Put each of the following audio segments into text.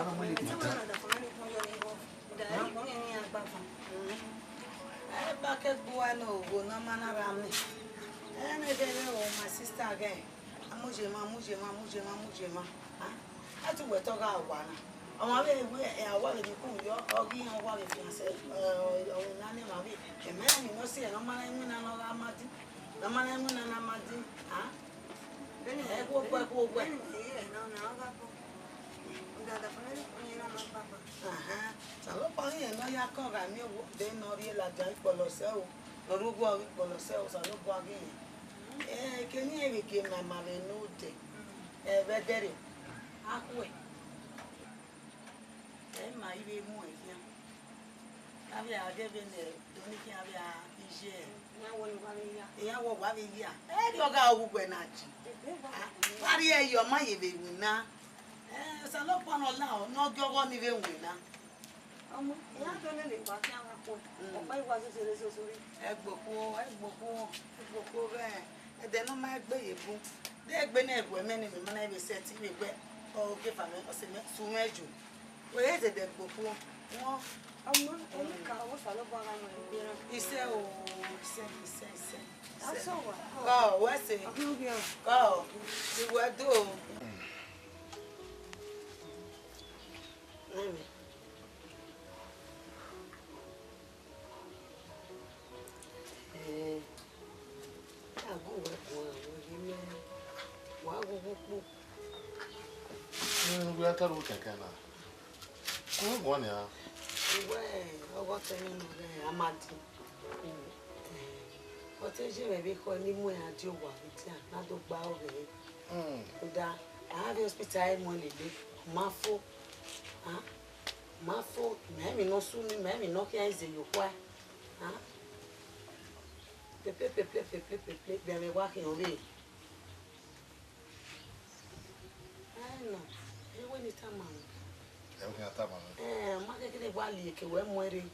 My sister again. Amujema. I to wet over one. On my way, I want to come your oggy and what if you say, Nani Mavi, a man you know, see, no man, I'm not Amati. No man, I'm not Amati. Ah, then I go back over. Salopani and no Yakov, I knew they not realize Bolosel, or Rugo Bolosel, Salopo again. Can you give my mother no day? Very halfway. My baby, I gave in the Donica Ije. Yeah, what we hear. Eh, your girl who went at you. What are your money, baby? Now, Salopon allow, not your one even winner. I don't know what was it. Egbo, and then on my baby. There have been women in the money set to me. Oh, give a man to measure. Where is it that before? I'm not any car was a lot of he said, oh, that's all. Oh, what's it? Oh, you were doing. I'll go with one. We are telling you, I'm going here. Well, what I'm at. What is your baby calling me at your wife? Not to bow there. I have hospital money, Mafo. Mafo, maybe no soon, maybe no cares in your wife. The play, they are walking away. I know. When it's a man. Market Wally, when wearing.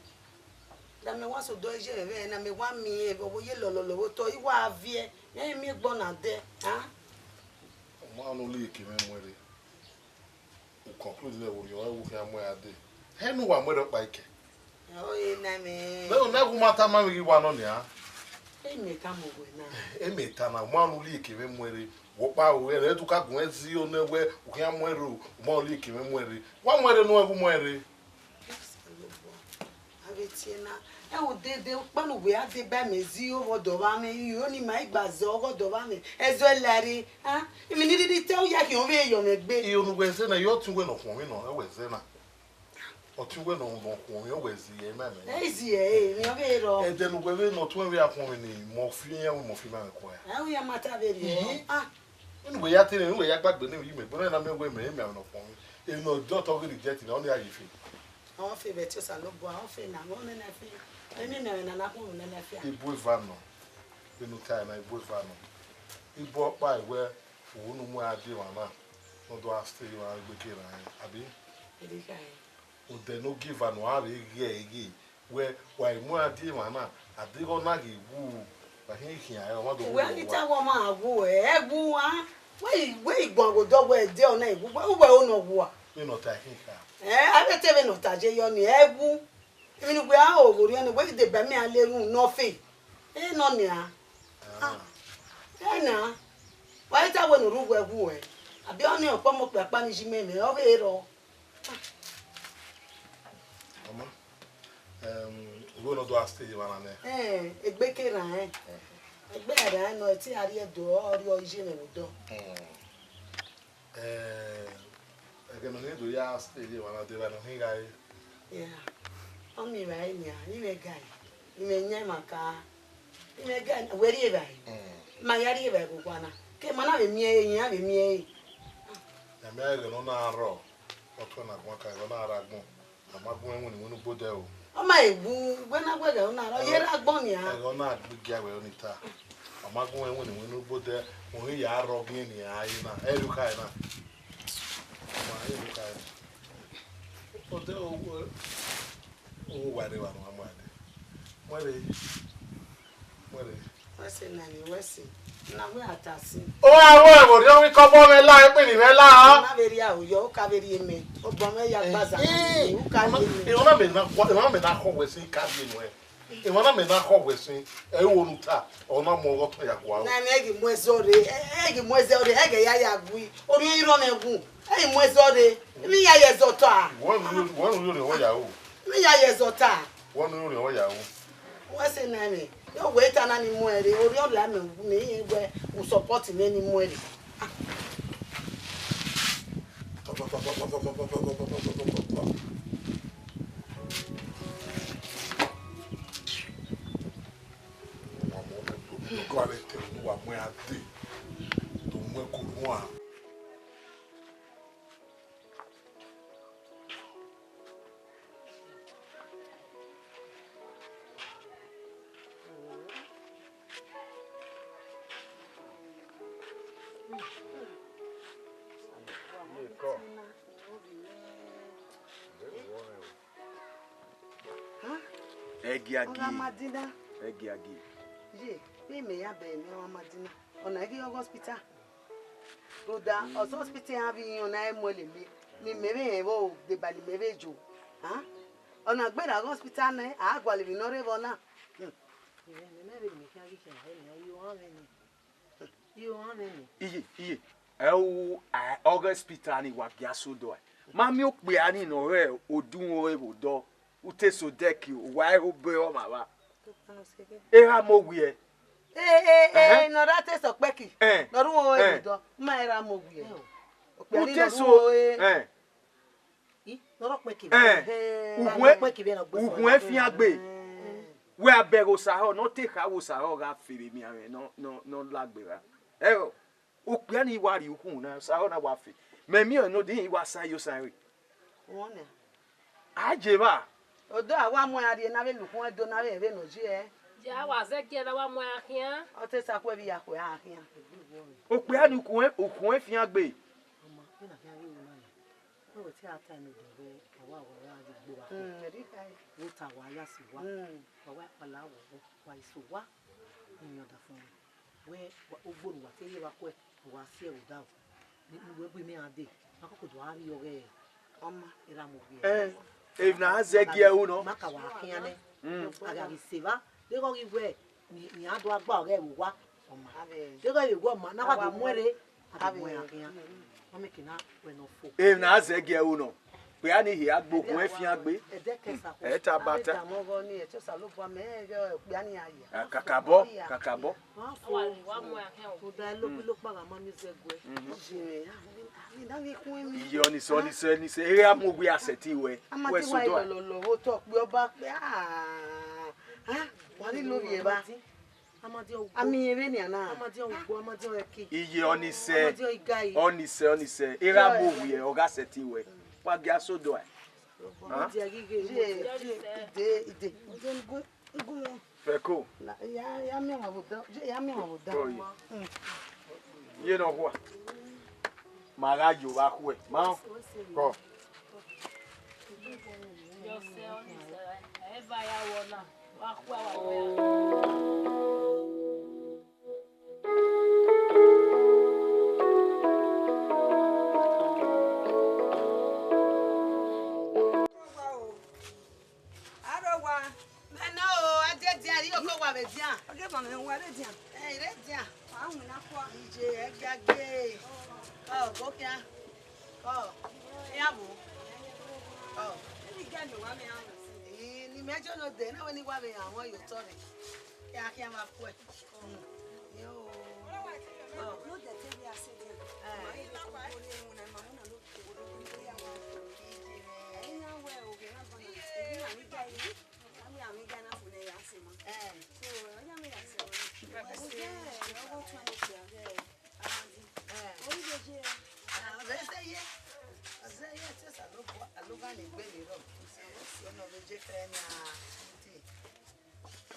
That may want to do it, and I may want me over yellow to you are via, and me born out there, huh? One only came in where they conclude level you are with him where they. Hey, no one went up by K. Oh, Name. No, never matter, man, you one on ya. Hey, may come over now. Hey, may Tana, one only came in where what power where to cut when see you know where we can wear more leak him where one way no one. Oh, they one way at the Bamizio or Dovame, you only make Bazo or Dovame, as well, Larry. Huh? I mean, did he tell you on a bed? You know, when Zena, you're too well of women or always Zena. Or too well on one, always the man. Easy, and then we're not when we are forming more female, more female choir. How we are matter very, we are telling you, I got the name you make, but I'm not women, I'm not for me. You know, don't talk rejecting only how you feel. Our favorite is a look, our favorite, and I feel. I mean, and I won't let you. He bought Vano. You know, time I bought Vano. He bought by where no more I do, not do I stay around the kid. Abi, would they no give an hour again? Where why more I do, I did not naggy woo. But here, I want to. Well, it's a woman woo, woo, ah. Wait, one will do where they are name. Well, no war. You're not taking her. I bet even not touch you on the air woo. I mean, we are over and wait the Bammy and Leroon, no fee. Eh, no, near. Now, why is that one a room where woo? I be on your palm of the Spanish men over it all. We're not to stay one on there. A baker, I bet I know it's a door or your gym door. I can only do ya stay one of the one guy. Yeah. Only right now, you may guy. You may name my car. You may get wherever. My area, Guana. Came on having me, having me. American on our raw. What one I want, I don't know. I'm not going when you put there. Oh, my boo, when I went on, I hear a bonny. I don't know, big guy on it. I'm not going when you put there. When we are rocking in here, I know, Educaina. Oh, why they want one? What's it, Nanny? What's it? Na we atasi. O awo mo ri o wi ko bo me la e pe ni me la. Na veri a oyo o ka veri eme. O bo me ya gbaza. U ka E wona me na ko we si ka bi no e. E wona me na ko we si e wo nu ta. Ona mo go to ya kwa. Na me gi mwezore. Egi mwezore. Ege ya gui. Ori iro me gu. Egi mwezore. Mi ya yezota. Wonu yo ya o. Mi ya yezota. Wonu yo ya o. Wọ́n ṣe náà ni yóò wé tánà ní mú ẹ̀rẹ̀ orí ọ̀la mi ní ìwé mo support mi ní mú ẹ̀rẹ̀. Madina. Ye, we may have been Madina. On a give hospital. Go down, or hospital having on a molly. Ni maybe the body may jo. Huh? On a better hospital, I will be no revona. You want any? August Peter ni wa biaso do. Mami o pe ani no re odun o ebodo. Ute so deki wa e be o ma wa. Era mo wi e. No that is okpeki. No ru o ebodo. Ma era mo wi e. Ute so No ro peki. Ugun e fi agbe. We abero saho no take awo saho ga fere mi are no lagbera. Okpia ni wari ukun na saho na wa fe. Me mi no din wa sayo sare. Won na. Aje ba. Odo awa mo ari na be lukun edo na be no ji e. Ja wa ze ki na wa mo ahian. O te sa ko bi ya ko ahian. Okpia ni ukun e fi agbe. Omo, be na fi ari wo na. O ti ata ni do be awa di gbo wa. Ri kai. Wo ta wa ya si wa. Wa pala wo wa iso wa. Ni oda fun. We ogboru wa te ye wa ko e wa si e o da o. Ni we bi mi ade. Akoko do ari o re. Oma ira mo bi e. If na zegi e uno. Maka wa ahian ne. Aga bi se ba. De ko iwe ni ado agba ore wo wa. Oma. De ko iwe ma na wa bi mwere. Abi mo ahian. Mami kina we no fo. If na zegi e uno. Pe ani hi agbokun e fi agbe. E ta bata. Kakabo. Iyo ni se ere amogbe aseti we. We so do. Iye onise ere amogbe oga seti we. Pagia so do. Feko. Ya mi wa do. Ye no ho. Mara yo ba ho e. Ma ko. Yo se onise. E va ya wona. Wa ku wa. Ni mejo no de na woni wa be awon yo tore. Ya ki ma ku e. Yo. No de te bi ase de. Ma ina kwa e mu na ma na lo ko do ni ya wa. Ina we o ge na bana. Ni na mi ga yi. Ami ga na fu ne ya se mo. So, onya mi ya se o. O je o go twa ni ti age. Amadi. O ri je. Azeye te sa lo po aloga ni gbe mi ro. So no be je fe na ti.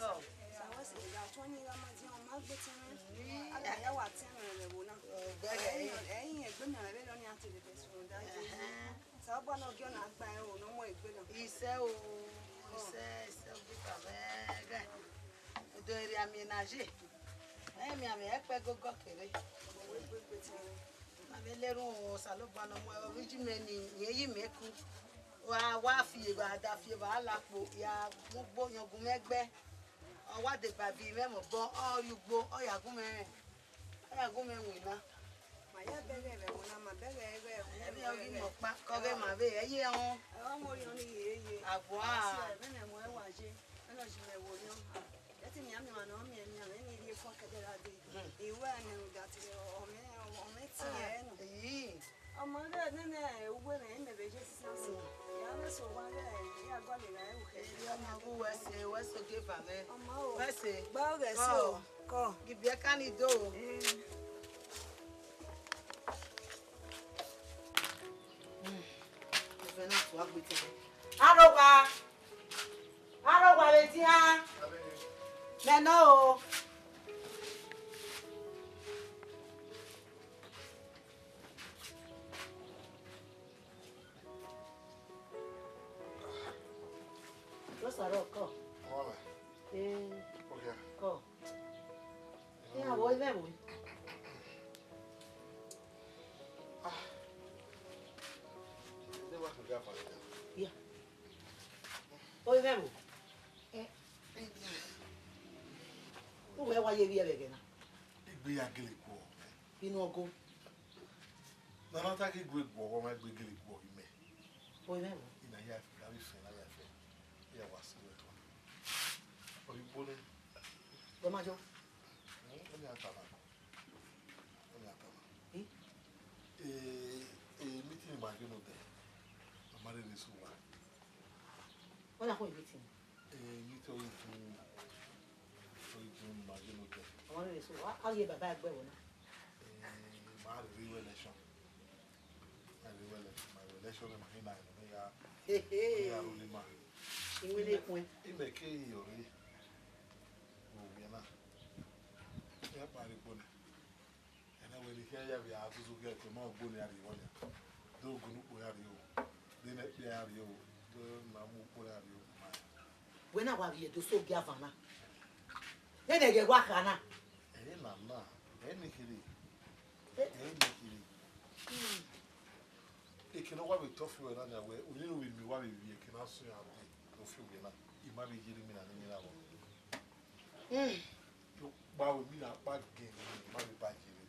Oh, sa wa se ya to ni ra ma ti o ma gbe ti ni. Aga ya wa ti re wo na. Eyin egbe mi re lo ni ati le be so da je. Sa bo na oge na gba e o no mo egbe na. Ise o. Ise o bi ka be. Do eri aménager. mi ame ekpe gogo kere ame leru salobana mo origin ni yeyi meku wa fi ba da fi ba lapo ya mo gbo yangun megbe o wa de babi me mo bon o yugbo o yagun me wina Maya bẹ̀rẹ̀ rẹ̀ wọ́n náà máa bẹ̀rẹ̀ rẹ̀ wọ́n. ẹbí ọgí mọ̀ pa kọ́gẹ́ màá bẹ́ẹ̀ ẹyẹ wọn Ọmọ orí ọ̀nà yèyé. àbọ̀ à Bẹ́ẹ̀ mọ̀ ẹ́ wà ṣe, ẹ lọ ṣe ẹ̀wọ̀ yán. Ẹtì mi àmì wà náà mi ẹ̀mí àmì ní ilé fún akẹ́dẹ́ra dé. Ìwé ẹ̀nà ìgbà tí ọmọ tí ẹ̀ nù. èyí Ọmọ rẹ̀ nínú ewé rẹ̀ ń bẹ̀rẹ̀ ṣe sísan sí. Ìyá mẹ́sàn wá rẹ̀ ìyá gọ́lì rẹ̀ ẹ̀wù kẹ́kẹ́. èyí ọmọ bú wẹ́sẹ̀ gé bàmẹ́ Ọmọ o. wẹ́sẹ̀ Gbọ́ rẹ̀ sí o. Kọ́. gìbí ẹ ká ní dó o. Arọgwa leti ha nene o lo sọ̀rọ̀ kọ Olha. Okay. kọ ní àwọ̀ ilẹ̀ wò Você vai jogar para ele. yá ó ilẹ̀ wò ó wẹ́ wáyé bí ẹ̀rẹ̀ gẹ̀nà Igbe ya gele kwo. inú ọgọ́ Na nota que igbe kwo, o ma igbe gele kwo ime. ó ilẹ̀ wò Ina ya fi, ya fi na ya fi. Ya wasi wetu. Ori bole. gbọ́májọ́ Oni atama. Oni atama. Eh? Meeting ma gbe no de. Amare ni suwa. wọ́n yà fún ìbí tì Meeting o ju ma gbe no de. àwọn rẹ̀ sọ á yẹ bàbá ẹgbẹ́ wọn náà My re-election. My election in Mahina. Ya Rulima. ìwé lè pin Ime ke yori. O biena. Ya pari bone. Ena we ni ya bi azuzu ge ke ma gboni ari wonya. Do gunu po ari o. De ne pe ari o. Do na mu po ari o ma. wọ́n náà wà bí ẹ̀dọ́ sóògì àfààná lẹ́nu ẹ̀gẹ̀ wá kàná Na na. Eni kiri. Eh. Eni kiri. Ekene wa be tofu we na na we. Oni no we mi wa be bi ekene aso ya bi. No fi we na. Ima be jiri mi na ni na wo. Ba we mi na pa gen ma be ba jiri.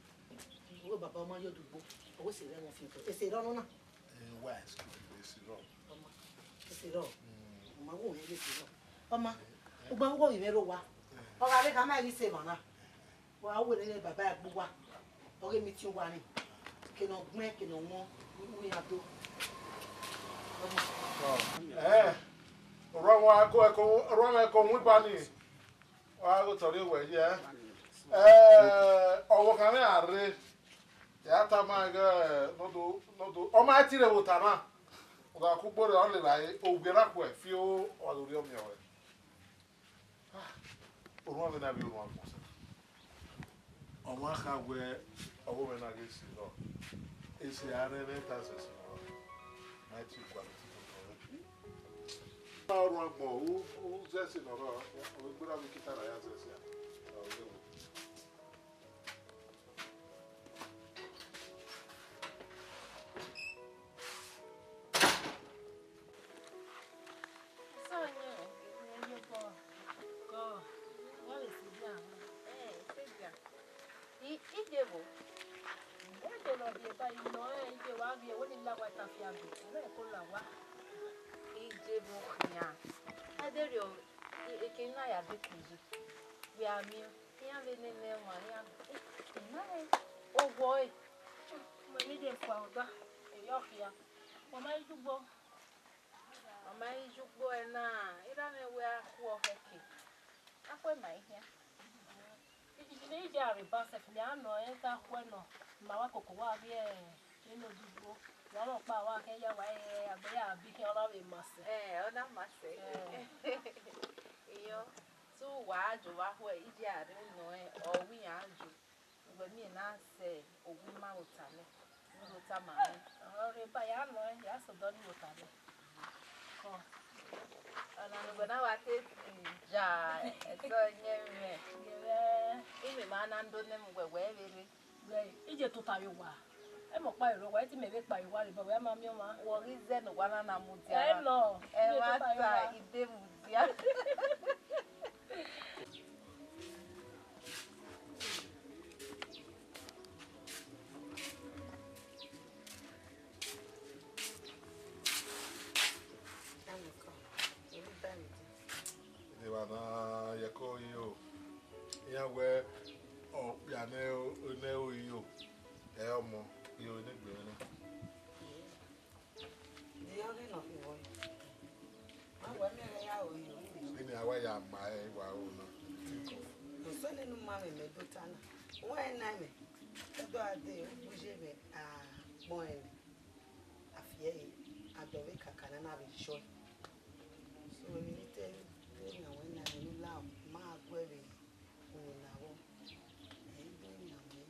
owó bàbá ọmọ yóò dùgbò owó sì rẹ̀ wọn fi tọ́ èsì ìrọ́nù náà Wa excuse me, si ro. ọmọ èsì ìrọ́ ọmọ owó yẹn lè sì rọ ọmọ gbogbo owó yìí mẹ́rọ wa ọ̀rọ̀ àbí ká má rí ṣe màmá wà á wò ní bàbá ẹ̀ gbogbo wa ọ̀rẹ́ mi tí ó wà ní kìnà gbẹ́ kìnà wọn wí àdó Roma ko mu ba ni. Wa go tori we ye. Owo kan are. Ya ta ma ga no do. O ma ti re wo ta na. O ga ku gboro o le lai o gbe na ko e fi o lori o mi o. O ro na bi o ro mo. O ma ka gwe owo me na ge si ro. Esi are ne ta se si ro. Na ti kwa ọrụ agbọ zesi nọrọ ogbere abụ kịta na ya zesi ya Aderio, e quem não é a bicuji, we are me, quem a vê nem uma, o boy, mas me deu falta, eu ia, mamãe jogou é na, era nem o a rua aqui, a foi mais, né? E nem já repassa, filha, não é da rua não, mas a cocoa havia, eu não jogou. Não pa wa ke ya wa e abe ya bi ke ora we mas. Ona mas. Iyo tu wa jo wa ho e di are no e o wi anju. Gbe mi na se ogun ma otale. Mo ta ma. Ore ba ya no e ya so do ni otale. Ko. Ana no gona wa te ja e so nye me. Ye ime mana ndo ne mwe wele Right. Ije tutayuwa. Emo pa iro wa ti mebe pa iwa le baba ma mi o ma. wori zen wana na mudia Eh no. Ije mata tutayuwa. ide mudia Ivana yako yo. Ya we o ya ne o yo. E omo yo ne gbe ni. The only no fi wo. Ma wa me re ya o yo. Ni awa ya ma e wa o na. Mo so le nu ma me me do tana. Wo en na me. E do ade o buje me a bon en. Afie adowe kakana na be sho. So we need to na when na ni la ma gwere ni na wo. E do na me.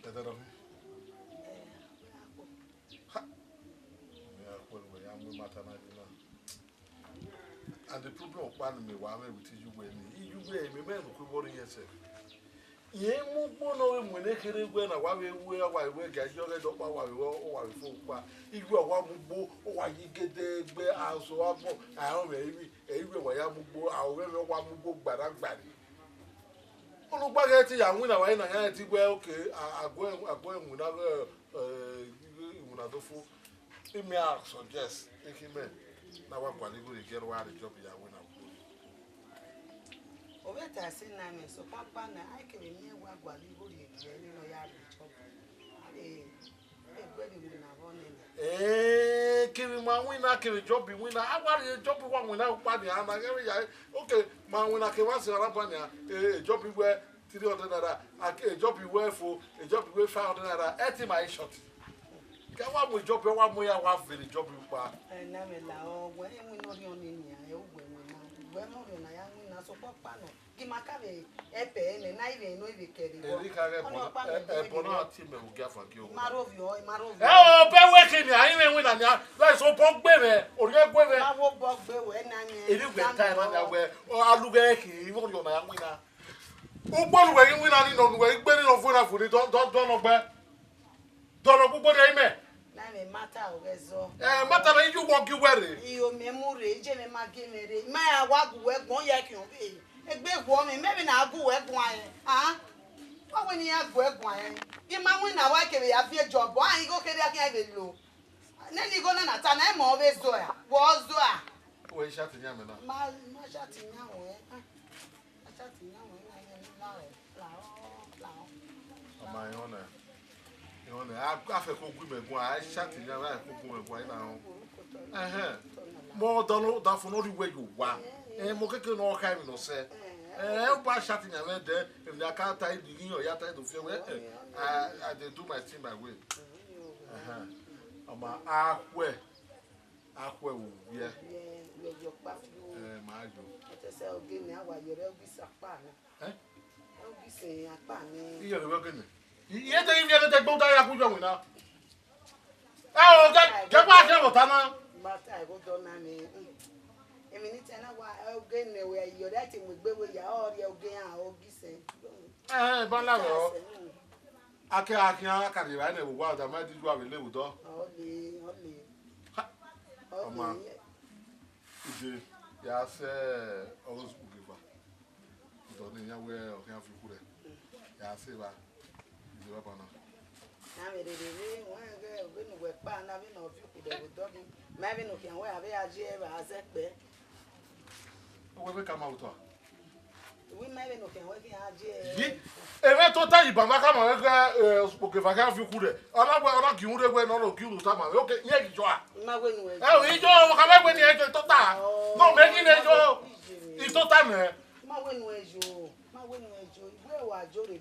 Tetero. Ako. Ya ko we ya mu mata na di na. And the problem of me wa me with you we ni. You we me me ko boru yese. Ye mu gbono we mu ne kere gwe na wa we ga yo ge do pa wa we o wa we fo pa igwe wa mu gbo o wa yi gede gbe aso wa bo ahun me iwi wa ya mu gbo ahun me wa mu gbo gbara olugba ge ti ya win na wa na ya ti gwe okay agbo emu na emu na do fo imi a suggest ikime na wa gwa ligo get wa the job ya win na Obeta si na me so papa na I can me wa gwali go ye ni no ya bi chop. Gwe ni na won ni. Kiri ma win na kiri job win na agwa job wa win na pa ni ana gere ya okay ma win na ke wa se ara pa ni job we 300 naira a job we for a job we 500 naira eti my shot. Ka wa mo job wa mo ya wa very job pa. Na me la o gwe ni no ri oni ni a e gwe ni na. Gwe mo ri na ya ni na so papa no. Gimakabe epe ene na ibe no ibe keri go. Erika re bona ti me o ga fa ki o. Marovio. O be we ki ni ayin we win na ya. Like so bo gbe re, o re gbe re. Ma wo bo gbe we na ni. Eri gbe time na we o aluge ki wo yo na ya win na. O gbonu we win na ni no we gbe ni no fo na fo ni don no gbe. Don no gbogbo de ime. Na me mata o gezo. Mata na you walk you were. Iyo memure je me ma gemere. Ma ya wa gu we gbon ye ki o be. Egbe gwo mi maybe na agu we gwan ayen wa we ni agu we gwan ayen bi ma win na wa kebe ya fi job an go kere akin be lo na ni go na ta na mo be zo ya wo zo a We shot nya me na. ma sha ti nya wo sha ti nya wo na yen la Ama yona afe ko gu me gun a shot nya ra ko gu me gun na ho. Mo don da fo no ri we you wa. Mo keke no ka mi no se. Ba shot nya me de if na ka tie the yin or ya tie do fe we I dey do my thing my way. Ama akwe wo ye. yo pa fi Ma jo. te se o ge ni awa yo re o bi sapa ni o bi se apa ni Iyo we gene. Iye te imi te gbo ta ya ku jo wi na. O ga pa ke mo ta na. mata e go do na mi emi ni tena wa o ge ne we yo da ti mo gbe we ya o re o ge an o gi se Ba la ro. Ake aka ri ba na wo wa da ma di ju awe le wo do. o le Ọma. Ije ya se always bugiva. Do ni ya we o kan fi ku re. Ya se ba. Ije ba na. na me re won ge o be nu we pa na bi no fi ku de wo do bi ma bi no kan we abe aje ba se pe We be kama uto. we ma bi no kan we ki aje Yi ere to ta iba ma kama we ga bugiva kan fi ku re. Ona ki un re we no ki un ta ma. Okay, ye ki jo a. ma we nu we Ijo ka me we ni e to ta. No me ki ne jo. I to ta me. ma we nu ejo igwe wa jo re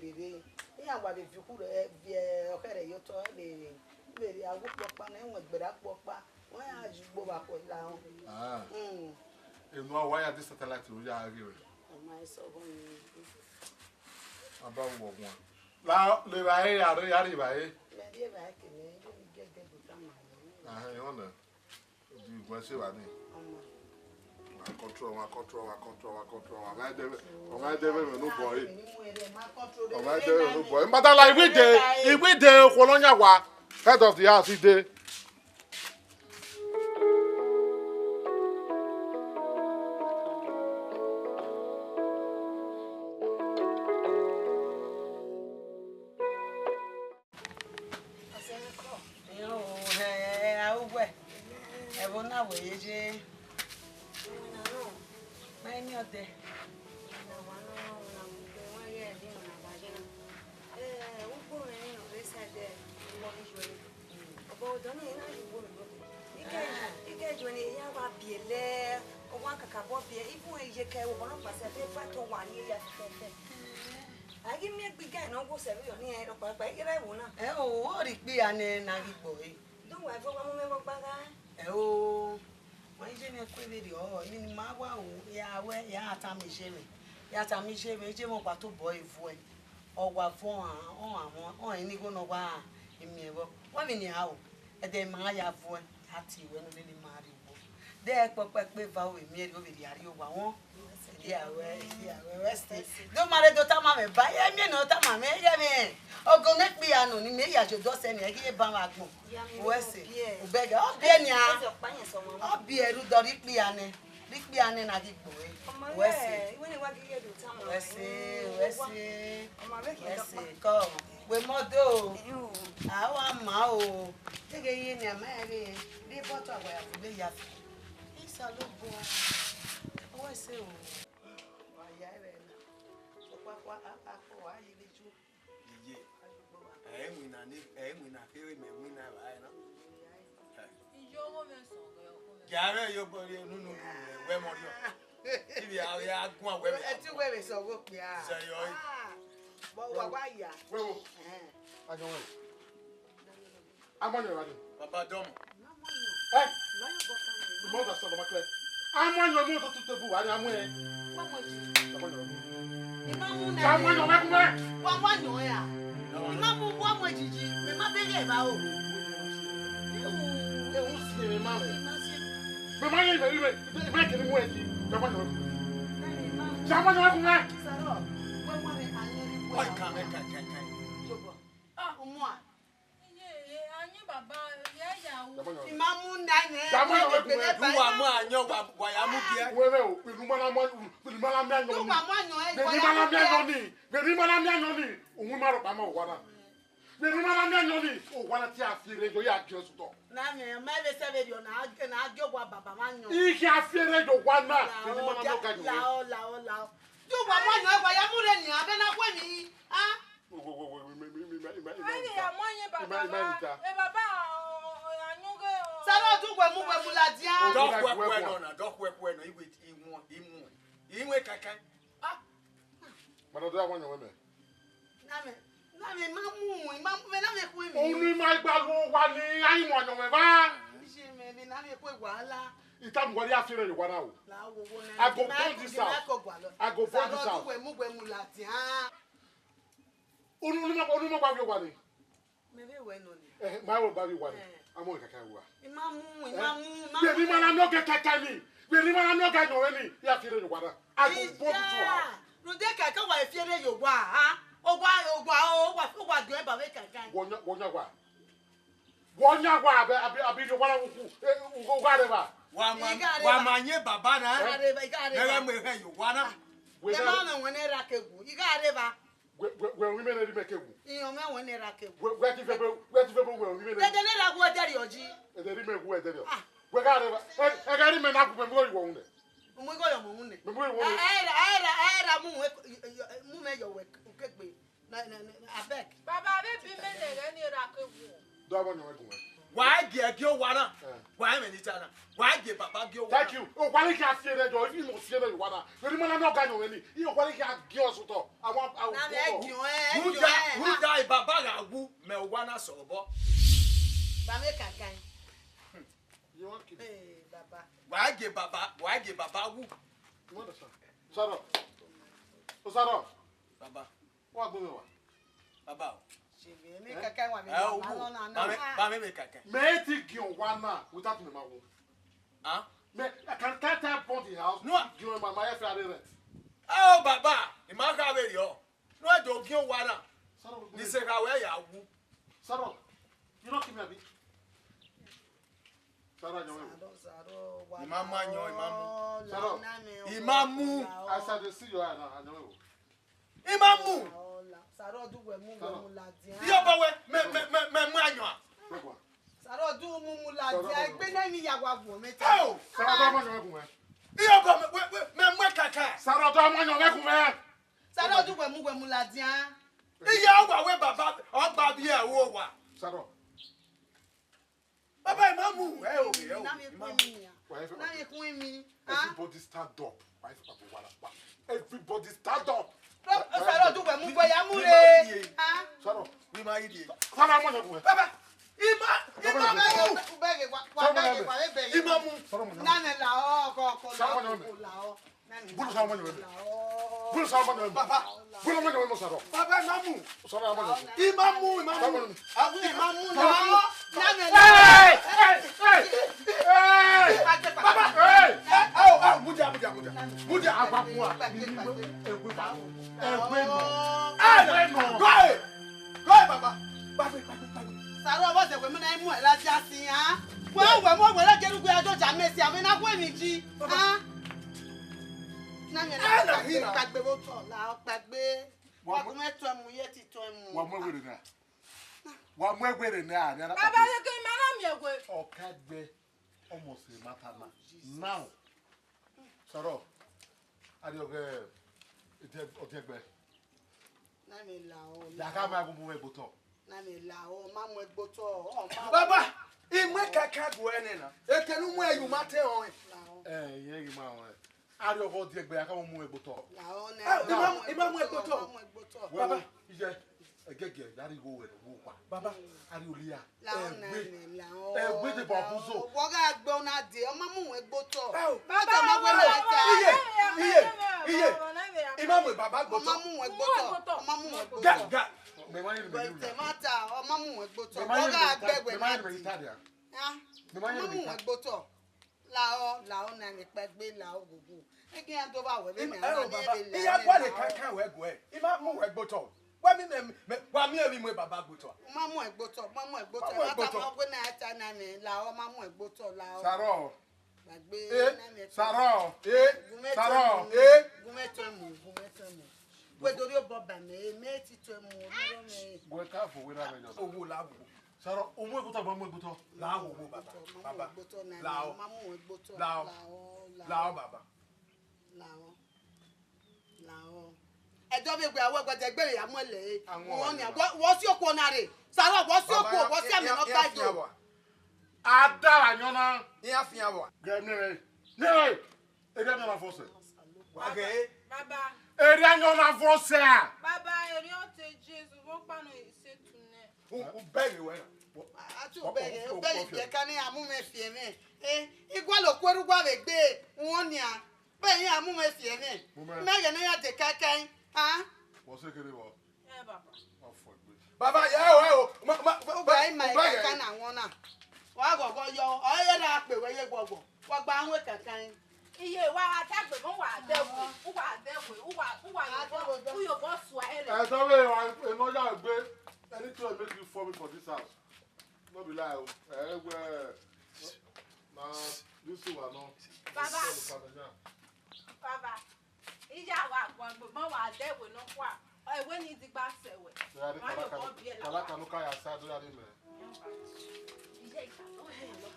ya gba be fi ku re bi o kere yo to le ri agu popa na enwe gbera popa won ya ju gbo ba ko la won Enu awa ya this satellite ro ya ri re. ma so bon ni Aba wo won. La le ba e ya ri ba e. me die ba ke me yo mi gege bu ta ma ni Yo na. Di gwa se wa ni. omo control. On va deve no boy. On va deve no boy. But like we dey Kolonya wa head of the house he dey. Yata mi je mo pa to boy fu e owa fun on eni go no wa emi ewo wa mi ni ha o e de ma ya fu e ati iwe no le mari wo de pepe va o emi e go be ari o wa won dia we west do mare do ta ma me ba ye mi no ta ma me ye mi ogo ne pe anu ni me ya jo do se ni e ki ba ma gbon west o bega o be ni a o bi eru do ri pe ane Rikpi ane na gigbo e. Wesi. Come. We modo. Awa ma o. Tege ye ni amere. Ri boto agwa ya fube ya. Isa lo bo. Wesi o. Wa ya re na. So kwa akọ wa yi le ju. Iye. Enwi na fere me wi na ba na. Ijo mo me so go. Jare yo bori nunu we mo yo. Ibi a ya gun awe. E ti we so go pe a. Se yo. Bo wa ya. We wo. Ajo we. Amonyo rade. Baba dom. Eh. Mo da so do makle. Amonyo mo to tutebu wa ni amu e. Amonyo me kuma. Wa wanyo ya. Imamu wa mo jiji. Me ma bege ba o. E un si me ma me. Me ma ni me ke ni mu e ti. Amonyo. Amonyo kuma. Saro. We wa me anyo ri. Oi kan. Jobo. Ah, umwa. Anyi baba ya ya wo. Imamu nane. Duwa mu anyo wa ya mu bia. Wewe o, pelu mala mi anyo ni. Pelu mala mi anyo ni. Ohun ma ro pa ma o wa na. Pelu mala mi anyo ni. O wa na ti afire jo ya jo suto. Na me be se video na agyo wa baba manyo. Iki afire jo wa na. Pelu mala mi ka jo. Lao. Jo wa manyo e wa ya mu re ni abe na kwa ni. Ah. Aye ya monye baba. E baba anyuge o. Saro du gwe mu la dia. Dokwe no iwe kakan. Ah. Mana do awon we me. Na me imamu me na me ku mi. Oni ma gba lo wa ni ayi mo anyo we ba. Ise me na me ku wàhálà. Ita mo ri afire jo wa na o. La wo wo na. I go burn this house. Saro du gwe mu la dia. Onu ma gba wa ni. Me be we no ni. Ma wo ba wi wa ni. Amo kaka wa. Imamu. Be ma na no ke kaka ni. Be ma na no ga no we ni. Ya afire jo wa na. I go burn this house. Rude kaka wa efiere yo wa ha. Ogwa gbe ba we kaka. Wonya gwa abi jo wa na ku. Ngo gwa re ba. Wa manye baba na. Nere me he yo wa na. We ma me wona ra kegu. Iga re ba. We wi me na ri me kegu. Iyan me wona ra kegu. We ti fe we wi me na. Dede ne ra go deri oji. E de ri me ku e de ri. We ga re ba. E ga ri me na ku me mo yo wo ne. Mu go yo mo hunne. Me mo yo wo. Era mu me yo we kegbe. Na abeg. Baba be bi me ne re ni ra kewu. Do awon yo we gun. Wa ge o wa na. Wa me ni ta na. Wa ge baba ge o wa. Thank you. O kwali ki afire jo, if mo fire yo wa na. Ri mo na no ga no we ni. I o kwali ki agi o so to. Awon Na me gi o Who die baba ga wu me wa na so bo. Ba me kankan. You want to? Baba. Wa ge baba wu. You understand? Saro. O Saro. Baba. Wa gbe wa. Baba. Chebe me kankan wa me. Ba me kankan. Me ti gi o wa na without me ma wo. Ah? Me, I can tap on the house. No. You know, my wife had it. Oh, Baba, Imaka radio. No, I don't give one. Sarah, This is how I am. Sarah, you don't give me a bit. Sarah, you Imamu. I said, to see you, I know. Imamu. Saro du we mu la dia. Yo ba we me anyo. Saro du mu la dia egbe na mi ya wa bo meta. Oh, Sarah, don't want to yo go me kaka. Sarah, don't want to make Saro du we mu la dia. Iya wa we baba o gba bi e wo wa. Sarah. Baba Imamu. Na mi kun mi ya. Na mi kun mi. Everybody stand up. Everybody stand up. Saro du we mu bo ya mu re. Sarah, We ma yi die. Sarah, want to Baba Imamu. Bege wa bege wa bege. Imamu. Na me la o ko la o. Bulu sama nyo. Bulu sama nyo. Bulu sama nyo Sarah. Baba Imamu. Sarah, want to. Imamu. Awu Imamu na. Na me Hey! Hey! Baba. Hey! Oh, muja. Muja agbapu a. Egbe no. Go, Baba. Saro bo se we mu na mu e la ja sin ha. Wa we mo we la jeru gbe ajo ja mesi ame na ko emi ji. Ha? Na me na pagbe bo to la pagbe. Wa ko me to mu ye ti to mu. Wa mo egwere na. Wa mo egwere na ani na. Baba ye ke mara mi egwe. Okagbe almost a matter now. Sarah, ari oge otegbe. Na me la o. Ya ka ma gumu egboto. Na me la o ma mu egbo to o ma. Baba, imwe kaka go ene na. Ekenu mu ayu mate on. Ye gi ma o. Ari oge otegbe ya ka mu egboto. La o na. Imamu egboto. Baba, ije egege dari go we wo pa. Baba, ari oliya. La o na me la o. Egbe de babuzo. Wo ga gbe na de o ma mu egbo to. Baba Baba ma we la ta. Iye. Imamu Baba O ma gboto. mu egbo to. O ma mu egbo to. Ga. Me ma yiri me yiri. Bete mata o ma mu egbo to. Me Wo ma ga yiri gbegbe me ma na yiri me di. italia. Ah. Me ma yiri me Mamu italia. egbo to. La o na ni pegbe la o gugu. Ege an to ba we me na Oh, ni Baba. ele. Iya kwa le kaka we go e. Imamu we gboto. Wa mi emi mu Baba gboto. Mamu egbo to. Mamu egbo Mata to. ma gbe na ta na ni la o mamu egbo to la o. Sarah. Gbagbe na mi. Sarah. Sarah. Sarah. Gumeto mu. We do yo boba me ti to mu ro me. Go ka fo we na me just. Owo la wo. Sarah, omo egboto ba mo egboto. La wo Baba. Baba. La o. Mamu egbo to. La o. La o Baba. Láò ẹjọ́ bí gbé àwọn ẹgbẹ̀jẹ̀ gbé ìyá mọ́lẹ̀ Àwọn wọn ni wọ́n sí òkú ọ̀nà rẹ̀ Sàrọ̀ wọ́n sí òkú wọ́n sí àmì ọ̀gá ìjọ. Ada anyona. Iya fi awa. Gẹ̀ẹ́nìrẹ̀. Nìrẹ̀. Eri anyona fọ́sẹ̀. Wage. Baba. Eri anyona fọ́sẹ̀. Baba eri o te Jesu wo panu isetu ne. O bẹ̀rẹ̀ wẹ̀. Àti òbẹ̀rẹ̀ jẹ́ ká ní amúmẹ̀fìẹ̀ mẹ́. Igwa ló kó erúgbà rẹ̀ gbé wọn ni à. Bẹ́ẹ̀ ni amúmẹ̀fìẹ̀ mẹ́. Mẹ́yẹ̀ ní yàtẹ̀ kẹ́kẹ́. Wọ́n ṣe kéré wọ. Baba. Ọ̀fọ̀ ìgbé. Baba yẹ o. Ó gbà ẹ̀ máa kẹ́kẹ́ náà wọn náà. Wọ́n á gọ̀gọ̀ yọ ọ̀yẹ́ náà pè wẹ́yẹ gbọ̀gbọ̀. Wọ́n gba àwọn kẹ̀kẹ́. Iye wa atagbe mo wa adewe uyo bo swa ere. Ẹ sọ pé ìnájà gbé ẹni tí o make you for me for this house. No be lie o. Ẹ gbẹ na Yusuf wa náà. Baba. Ija wa gbon mo wa adewe no kwa. Ewe ni di gba sewe. Kalaka no kaya sa do ya de me. Ije ika no he lo.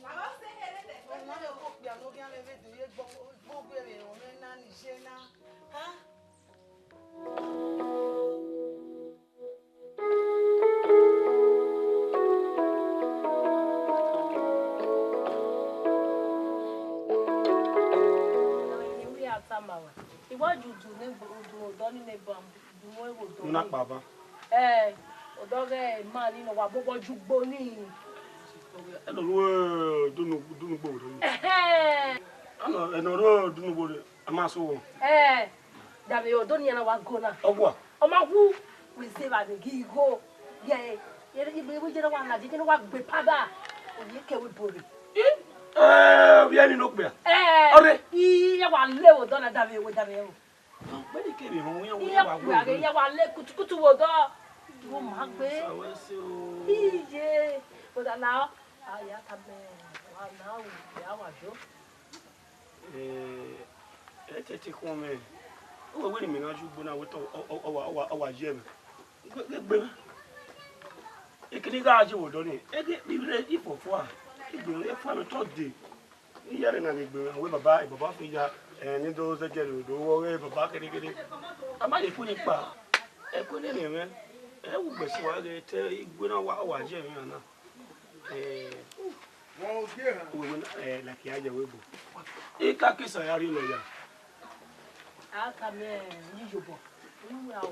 Baba se here de. Wọ́n lè kó pè àwọn obìnrin rẹ̀ dè é gbogbo èrè òun náà níṣẹ́ náà. Iwájú dùn ní gbòòdùn ọ̀dọ́ nínú ẹ̀bùn dùn wọ́n èrò tó ní. Nuna baba. Ọ̀dọ́ rẹ̀ máa nínú wa gbogbo ju gbó ní. Eno ruo dunu bo do. Eno ruo dunu bo de amaso wo. Dàbí ọ̀dọ́ ni yana wa go na. Ogwa. Ọmọ wu we say ba de gi go. Ye ibe we jere wa na je wa gbe pada. Oye ke we bore. Viens nous bien. Il y a un léo dans la dame ou d'ailleurs. Il y a un lé coutu au dos. Vous m'avez. But now, I have now, Tete come. O we mi na ju gbona we to o jem. Gbe. Ekini ga ji wo do ni. Ege bi re ifofo a. Igbe e fa me to de. Ni yare na mi gbe we baba fi ya ni do se je do wo we baba kede. Ama le kuni pa. E kuni ni me. E wu gbe si wa re te igbe na wa jem yan na. Wọ́n gbé hàn. We la ki aje we bo. E ka ki so ya ri lo ya. I come in, you go.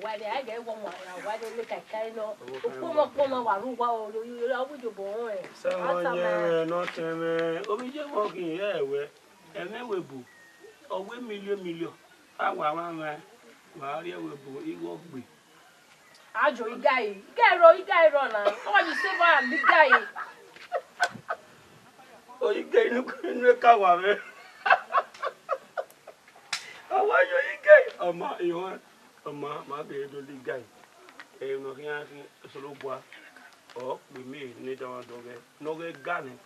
Why I get one, why they look at kind of Ọmọ ma be do li guy e no kian fi solo bois o pe me ni dan do ge no ge gane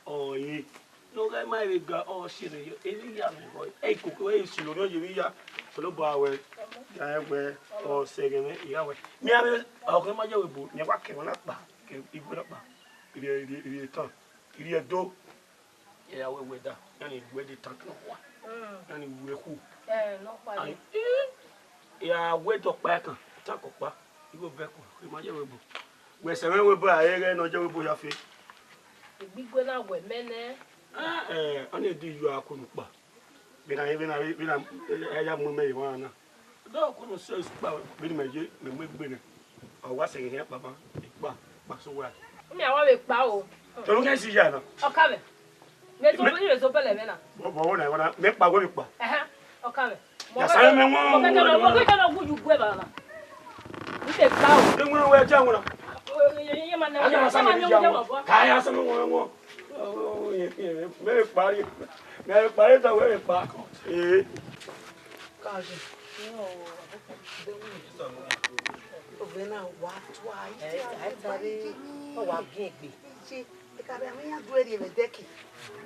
o yi no ge ma be ga o si ni e ni ya me boy e ko ko e si lo no yi ya solo bois we ya we o se ge me ya we mi a be o ko ma je we bu ni wa ke wona pa ke igbo na pa iri tan iri do ya we da ya ni we di tan no wa ya ni we ku no pa ya we to pa kan ta ko pa ibo be ko e ma je we bo we se we bo ayere no je we bo ya fe gbigbo na we mene oni di yu akunu pa bi na ya mu me wa na do ko no se pa bi me je me gbe ne o wa se yen papa pa so wa mi awa we pa o to lo ke si ya na o ka me me so pele me na bo wo na wa me pa go mi pa o ka me ya sa me mo mo ke na guju gwe ba na mi te pa o de mo we ja wona ye ma na ya ma nyo je mo ka ya sa me wo me pari ta we pa ka je no o be na wa twa ai tare o wa bi egbe se e ka be mi ya do eri me deki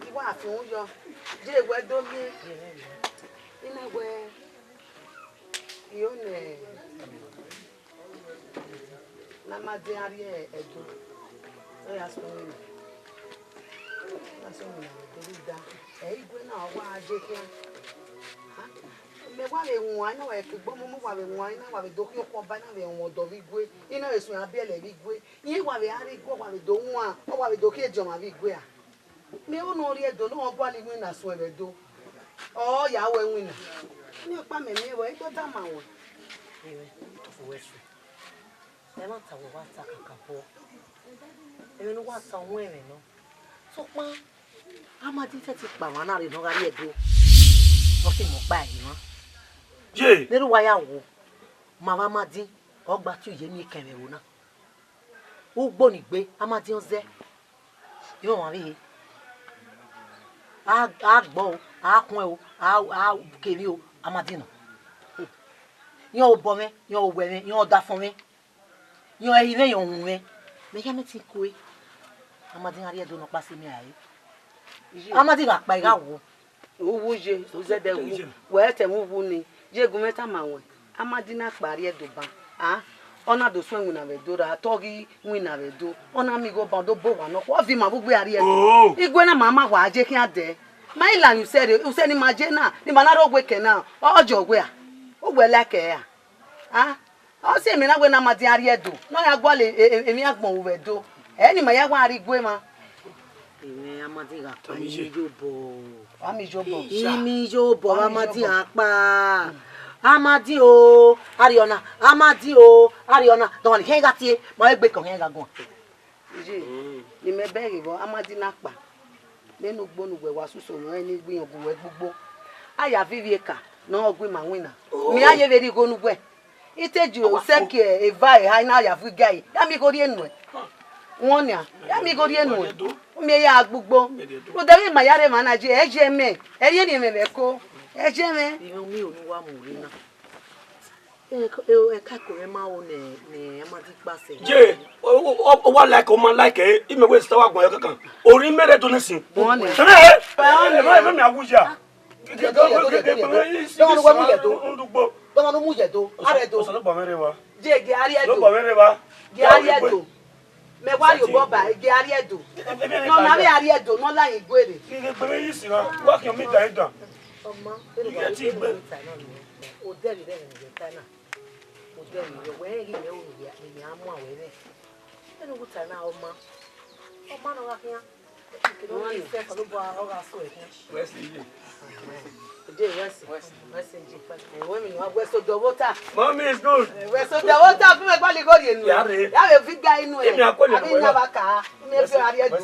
iwa afun yo je egbe do mi ina gwe ione na made ari edo o ya so ni na so ni do da igwe na wa aje ki me wa le won na we kigbo mo wa we won na wa we do ki ko ba na we won do bi gwe ina esun abele bi gwe yin wa we ari gwo wa we do won o wa we do ki ejo ma bi gwe a me o no ri edo no bo ali win na so e do o ya we win na ni pa me me we to da ma won ewe to fo wesu e ma ta wo wa ta kakapo e no wa ta won e no so pa amadi te ti pa wa na re no ga ri edo mo ti mo pa yi mo je neru wa ya wo mama amadi o gba ti ye mi kere wo na o gbo ni gbe amadi o ze yo wa ri a gbo a kun e o a keri o amadi no yan o bo me yan o we me yan o da fun me yan e ile yan ohun me me ya me ti ko e amadi ari edo no pa si mi aye amadi ga pa ira wo owo je so ze de wo we te mu wu ni je gun meta ma won amadi na pari edo ban ona do so enwu na we do ra togi win na we do ona mi go ban do bo wa no ko vi ma bugbe ari edo igwe na mama wa aje ki ade my land you said ni maje na ni manaro gwe ke na ojo gwe a o gwe like ya o se mi na gwe na madi ari edo no ya gbo le emi agbon we do ni ma ya gwa ari gwe ma emi amadi ga pa mi jobo imi jobo amadi apa amadi o ariona don ni ke ga tie mo egbe kan ga gun je ni me bere bo amadi na pa nenu gbonugbe wa suso no eni gbiyangu we gbogbo aya vivieka no ogwe ma wina mi aye veri gonugbe iteju o seke e vai hai na ya vu gai ya mi go ri enu e won ya mi go ri enu e me ya gbugbo o da mi ma ya re ma na je eje me eye ni me be ko eje me Ìyẹn mi ò ní wá mú rí náà. Ẹ káàkiri máa wo ní ẹ máa ti pàṣẹ. Jẹ́ o wá like o máa like ẹ̀ ìmẹ̀wé ìsìtẹ́wà gbọ̀n ẹ̀ kankan. Orí mẹ́rẹ̀ tó ní sìn. Wọ́n ní. Sọ́nà ẹ̀ ẹ̀ mi àwùjá. Toma no muje do. Are do. Sọ́nà bọ̀ mẹ́rẹ̀ wa. Je ge ari edo. Sọ́nà bọ̀ mẹ́rẹ̀ wa. Ge ari edo. Me wa yo boba ge ari edo. No na me ari edo no la yin gwere. Gbẹ̀mẹ̀ yìí sì wá. Wá kí omi dà ẹ̀ dàn. Ọmọ ẹnu bá ti gbẹ. O dẹ́rì dẹ́rì ní ìjẹta náà. O dẹ́rì rẹ̀ wẹ́ẹ́ rí ìyẹn òun ìyẹn á mú àwẹ̀ rẹ̀. Ẹnu wúta náà ọmọ. Ọmọ náà wá kí á. Wọ́n lè fẹ́ pẹ̀lú bọ́ ọ̀rọ̀ aṣọ ẹ̀ kí á. Wẹ́sì yìí. Ode wẹ́sì jí pẹ́. Ẹ̀wọ́n mi ni wọ́n gbẹ́sọ̀ dọ̀wọ́ ta. Mommy is good. Wẹ́sọ̀ dọ̀wọ́ ta fún mi gbọ́dọ̀ kọ́ di ẹnu. Yàrá. Yàrá fi gba inú ẹ̀. Èmi àkọ́lé Àbí ìyá bá kà á. Mi fi ari edo.